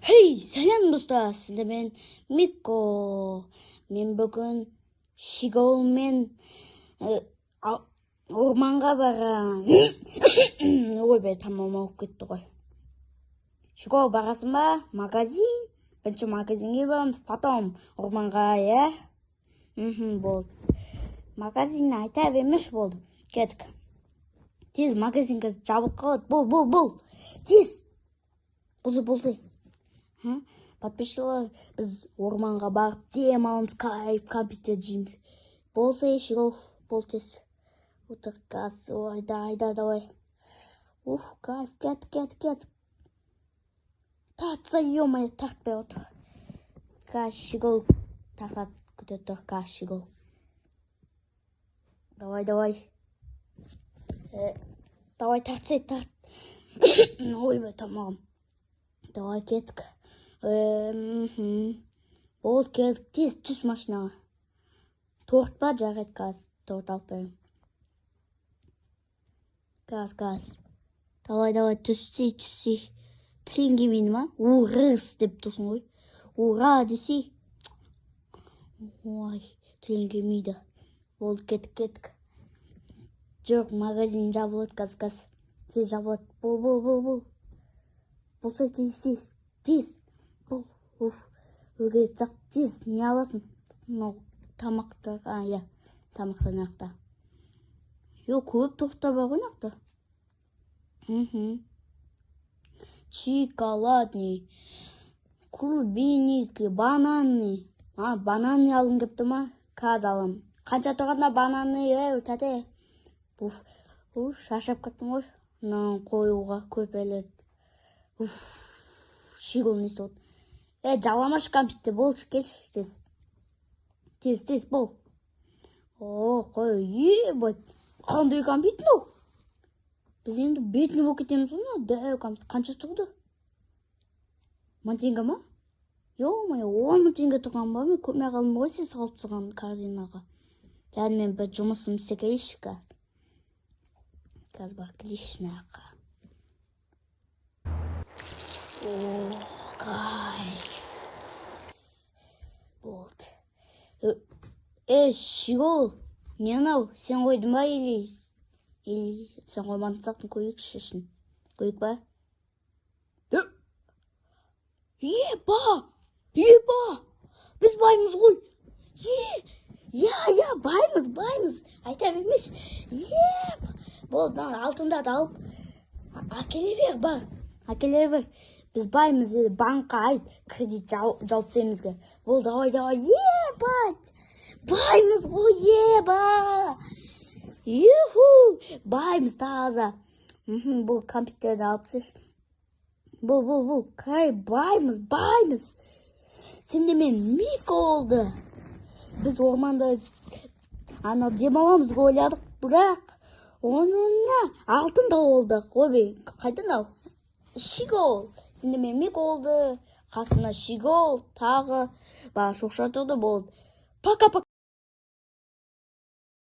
Hey, selam dostlar. Sizde ben Miko. Men bugün Şigol men ormanga baram. Ой, be tamam olup ketdi koy. Şigol barasın ba? Magazin. Birinchi magazinga boramiz, potom ormanga ya. Bo'ldi. Magazinni aytavermish bo'ldi. Ketdik. Tez magazinga jabit qilib, bol. Tez. Bo'ldi. Подписчиклар, biz ormanga barib dem alamiz, kayf kompüter jeymiz. Bo'lsa eshik bo'l tez. O'tir gaz, ayda давай. Kayf, ket. Tartsa ё-моё, tartmay o'tir. Kashigol tarqat kutur kashigol. Давай. Давай tart. Ой, be tamam. Давай ketdik. Bo'ldi, keldik, tez түс машинаға. Торт па, жарайды, газ, торт алып берем. Газ. Давай, түссей. Тілің келмейді ма? Урыс деп тұрсың ғой. Ура десей. Ой, тілің келмейді. Болды, кеттік. Жоқ, магазин жабылады, газ. Тез жабылады. Бол. Болса тез. Бол. Өге зақ тез. Не аласың? Тамақты. Я. Тамақты нақта. Көп тоқта бар ғой нақта. Шоколадный. Клубники, бананный. Бананный алым кепті ма? Каз алым. Қанша тұрғанда бананный, тәте. Шашап кеттім ғой. Қоюға көпеледі. Шигол несі болды. Жаламаш компьютер болшы, келші тез, бол. Қой, бай. Қандай компьютер ол? Біз енді бетіне болып кетеміз оны, дәу компьютер. Қанша тұрды? 1000 теңге ма? Ё-моё, 10 000 теңге тұрған ба? Мен көмей қалдым ғой, сен салып тұрған корзинаға. Және мен бір жұмысым істекейші газ. Газ бар, клишнаға. Кайф. Болды. Шигол, не анау, сен қойдың ба или сен қоймадың сақтың, көйік шешін. Көйік ба? Еба! Біз баймыз ғой. Я, баймыз. Айта бермеш. Болды, алтындарды алып. Акеле бер. Біз баймыз, банкқа айт, кредит жауып семізге. Болды, давай. Ебать! Баймыз ғой, еба! Баймыз таза. Бұл компьютерді алып сеш. Бұл. Кай, баймыз. Сенде мен Мика олды. Біз орманда демаламыз ойладық, бірақ онына алтында олды. Қой, қайдан ау? Шигол. Сенде мен Мика олды. Қасына Шигол, тағы. Бана шоқша тұрды, болды. Пока.